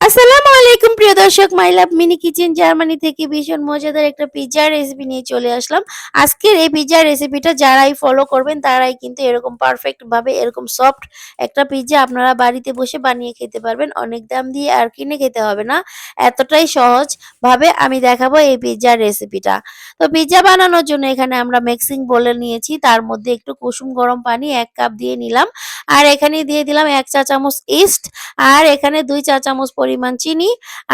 আসসালামু আলাইকুম প্রিয় দর্শক, মাই লাভ মিনি কিচেন জার্মানি থেকে ভীষণ মজাদার একটা পিৎজার রেসিপি নিয়ে চলে আসলাম। আজকের এই পিৎজার রেসিপিটা যারাই ফলো করবেন তারাই কিন্তু এরকম পারফেক্ট ভাবে এরকম সফট একটা পিৎজা আপনারা বাড়িতে বসে বানিয়ে খেতে পারবেন। অনেক দাম দিয়ে আর কিনে খেতে হবে না। এতটাই সহজ ভাবে আমি দেখাবো এই পিৎজার রেসিপিটা। তো পিৎজা বানানোর জন্য এখানে আমরা মিক্সিং বোলে নিয়েছি, তার মধ্যে একটু কুসুম গরম পানি 1 কাপ দিয়ে নিলাম। আর এখানে দিয়ে দিলাম 1 চা চামচ ইস্ট, আর এখানে 2 চা চামচ পরিমাণ চিনি,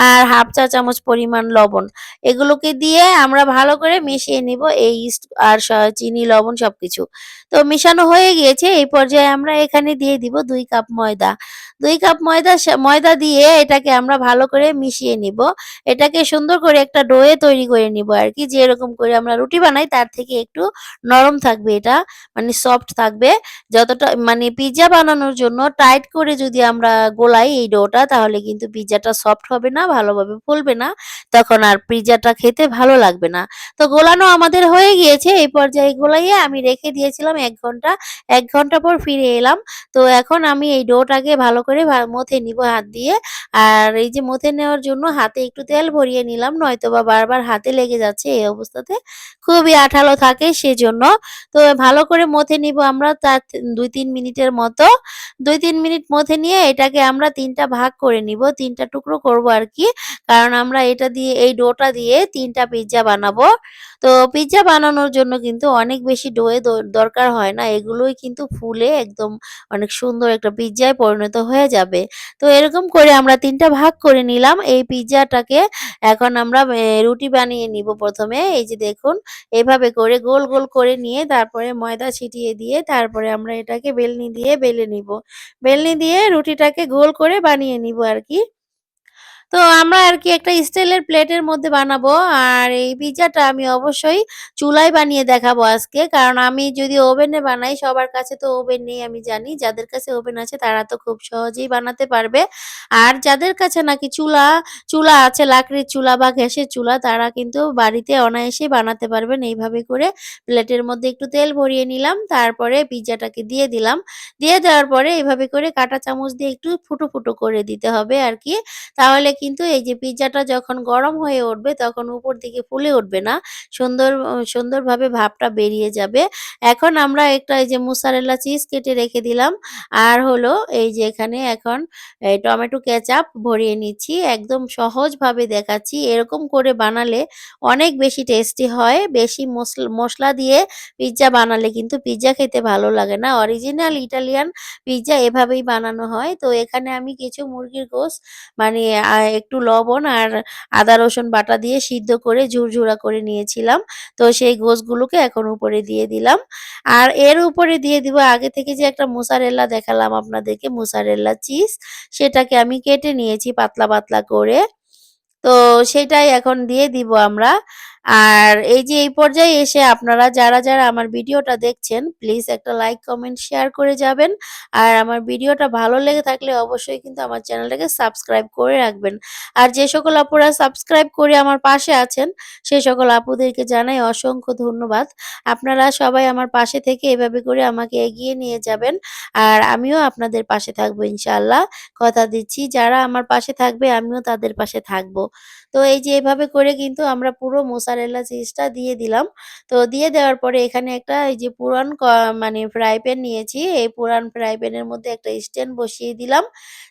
আর হাফ চা চামচ পরিমাণ লবণ। এগুলোকে দিয়ে আমরা ভালো করে মিশিয়ে নিব, এই ইস্ট আর চিনি, লবণ সবকিছু। তো মিশানো হয়ে গিয়েছে। এই পর্যায়ে আমরা এখানে দিয়ে দিব 2 কাপ ময়দা। 2 কাপ ময়দা দিয়ে এটাকে আমরা ভালো করে মিশিয়ে নিব। এটাকে সুন্দর করে একটা ডোয়ে তৈরি করে নিব আরকি। যেরকম করে আমরা রুটি বানাই তার থেকে একটু নরম থাকবে এটা, মানে সফট থাকবে। যতটা মানে পিজ্জা বানানোর জন্য টাইট করে যদি আমরা গোলাই এই ডোটা, তাহলে কিন্তু পিজ্জাটা সফট হবে না, ভালোভাবে ফুলবে না। তখন আর পিজ্জাটা খেতে ভালো লাগবে না। তো গোলানো আমাদের হয়ে গিয়েছে। এই পর্যায়ে গোলাইয়ে আমি রেখে দিয়েছিলাম ১ ঘন্টা। ১ ঘন্টা পর ফিরে এলাম। তো এখন আমি এই ডোটাকে ভালো করে মথে নিব হাত দিয়ে। আর এই যে মথে নেওয়ার জন্য হাতে একটু তেল ভরিয়ে নিলাম, নয়তোবা বারবার হাতে লেগে যাচ্ছে এই অবস্থাতে। খুবই আঠালো থাকে সেজন্য। তো ভালো করে মথে নিব আমরা, তার ২-৩ মিনিটের মতো। ২-৩ মিনিট মথে নিয়ে এটাকে আমরা ৩ টা ভাগ করে নিব। ৩ টা টুকরো করব আরকি। কারণ আমরা এটা দিয়ে, এই ডোটা দিয়ে ৩ টা পিজ্জা বানাবো। তো পিজ্জা বানানোর জন্য কিন্তু অনেক বেশি ডোয়ে দরকার হয় না। এগুলোই কিন্তু ফুলে একদম অনেক সুন্দর একটা পিজ্জায় পরিণত হয়ে যাবে। তো এরকম করে আমরা ৩ টা ভাগ করে নিলাম। এই পিজ্জাটাকে এখন আমরা রুটি বানিয়ে নিব ১ম এ। এই যে দেখুন, এভাবে করে গোল, গোল করে নিয়ে তারপরে ময়দা ছিটিয়ে দিয়ে তারপরে আমরা এটাকে বেলনি দিয়ে বেলে নিব। বেলনি দিয়ে রুটিটাকে গোল করে বানিয়ে নিব আরকি। তো আমরা আরকি একটা স্টিলের প্লেটের মধ্যে বানাবো। আর এই পিজ্জাটা আমি অবশ্যই চুলায় বানিয়ে দেখাবো আজকে। কারণ আমি যদি ওভেনে বানাই, সবার কাছে তো ওভেন নেই আমি জানি। যাদের কাছে ওভেন আছে তারা তো খুব সহজেই বানাতে পারবে। আর যাদের কাছে নাকি চুলা আছে, লাকড়ির চুলা বা গ্যাসের চুলা, তারা কিন্তু বাড়িতে অনায়াসেই বানাতে পারবেন। এইভাবে করে প্লেটের মধ্যে একটু তেল ভরিয়ে নিলাম। তারপরে পিজ্জাটাকে দিয়ে দিলাম। দিয়ে দেওয়ার পরে এভাবে করে কাঁটা চামচ দিয়ে একটু ফুটো, ফুটো করে দিতে হবে আরকি। তাহলে কিন্তু এই যে পিজ্জাটা যখন গরম হয়ে উঠবে তখন উপর দিকে ফুলে উঠবে না। সুন্দরভাবে ভাপটা বেরিয়ে যাবে। এখন আমরা একটা এই যে মোজারেলা চিজ কেটে রেখে দিলাম। আর হলো এই যে এখানে এখন এই টমেটো কেচাপ ভরিয়ে নিচ্ছি। একদম সহজভাবে দেখাচ্ছি। এরকম করে বানালে অনেক বেশি টেস্টি হয়। বেশি মসলা দিয়ে পিজ্জা বানালে কিন্তু পিজ্জা খেতে ভালো লাগে না। অরিজিনাল ইটালিয়ান পিজ্জা এভাবেই বানানো হয়। তো এখানে আমি কিছু মুরগির গোশত, মানে একটু লবণ আর আদা রসুন বাটা দিয়ে সিদ্ধ করে ঝুরঝুরা করে নিয়েছিলাম। তো সেই গোশতগুলোকে এখন উপরে দিয়ে দিলাম। আর এর উপরে দিয়ে দিব আগে থেকে যে একটা মোজারেলা দেখালাম আপনাদেরকে, মোজারেলা চিজ, সেটাকে আমি কেটে নিয়েছি পাতলা, পাতলা করে। তো সেটাই এখন দিয়ে দিব আমরা। আর এই যে এই পর্যায়ে এসে আপনারা যারা আমার ভিডিওটা দেখছেন, প্লিজ একটা লাইক, কমেন্ট, শেয়ার করে যাবেন। আর আমার ভিডিওটা ভালো লেগে থাকলে অবশ্যই কিন্তু আমার চ্যানেলটাকে সাবস্ক্রাইব করে রাখবেন। আর যে সকল আপুরা সাবস্ক্রাইব করে আমার পাশে আছেন, সে সকল আপুদেরকে জানাই অসংখ্য ধন্যবাদ। আপনারা সবাই আমার পাশে থেকে এভাবে করে আমাকে এগিয়ে নিয়ে যাবেন। আর আমিও আপনাদের পাশে থাকবো ইনশাআল্লাহ। কথা দিচ্ছি, যারা আমার পাশে থাকবে আমিও তাদের পাশে থাকবো। তো এই যে এভাবে করে কিন্তু আমরা পুরো মোজারেলা চিজটা দিয়ে দিলাম। তো দিয়ে দেওয়ার পরে এখানে একটা এই যে পুরান মানে ফ্রাই প্যান নিয়েছি। এই পুরান ফ্রাই প্যানের মধ্যে একটা স্ট্যান্ড বসিয়ে দিলাম।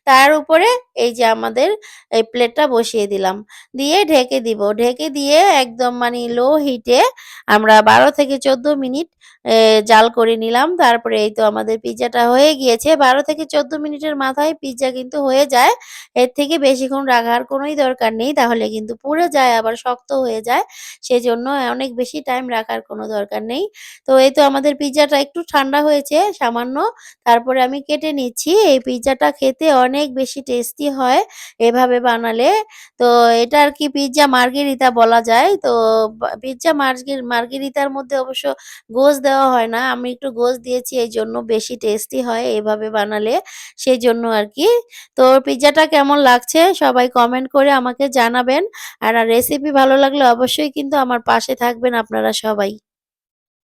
তার উপরে এই যে আমাদের এই প্লেটটা বসিয়ে দিলাম। দিয়ে ঢেকে দিব। ঢেকে দিয়ে একদম মানে লো হিটে আমরা ১২ থেকে ১৪ মিনিট জাল করে নিলাম। তারপরে এই তো আমাদের পিজ্জাটা হয়ে গিয়েছে। ১২ থেকে ১৪ মিনিটের মাথায় পিজ্জা কিন্তু হয়ে যায়। এর থেকে বেশিক্ষণ রাখার কোনোই দরকার নেই। তাহলে কিন্তু পুড়ে যায়, আবার শক্ত হয়ে যায়। সেজন্য অনেক বেশি টাইম রাখার কোনো দরকার নেই। তো এই তো আমাদের পিজ্জাটা একটু ঠান্ডা হয়েছে সামান্য। তারপরে আমি কেটে নিচ্ছি। এই পিজ্জাটা খেতে অনেক বেশি টেস্টি হয় এভাবে বানালে। তো এটা আরকি পিজ্জা মার্গেরিতা বলা যায়। তো পিজ্জা মার্গেরিতার মধ্যে অবশ্য গোস দেওয়া হয় না। আমি একটু গোস দিয়েছি, এইজন্য বেশি টেস্টি হয় এভাবে বানালে। সেজন্য আরকি। তো পিজ্জাটা কেমন লাগছে সবাই কমেন্ট করে আমাকে জানাবেন। আর রেসিপি ভালো লাগলে অবশ্যই কিন্তু আমার পাশে থাকবেন আপনারা সবাই।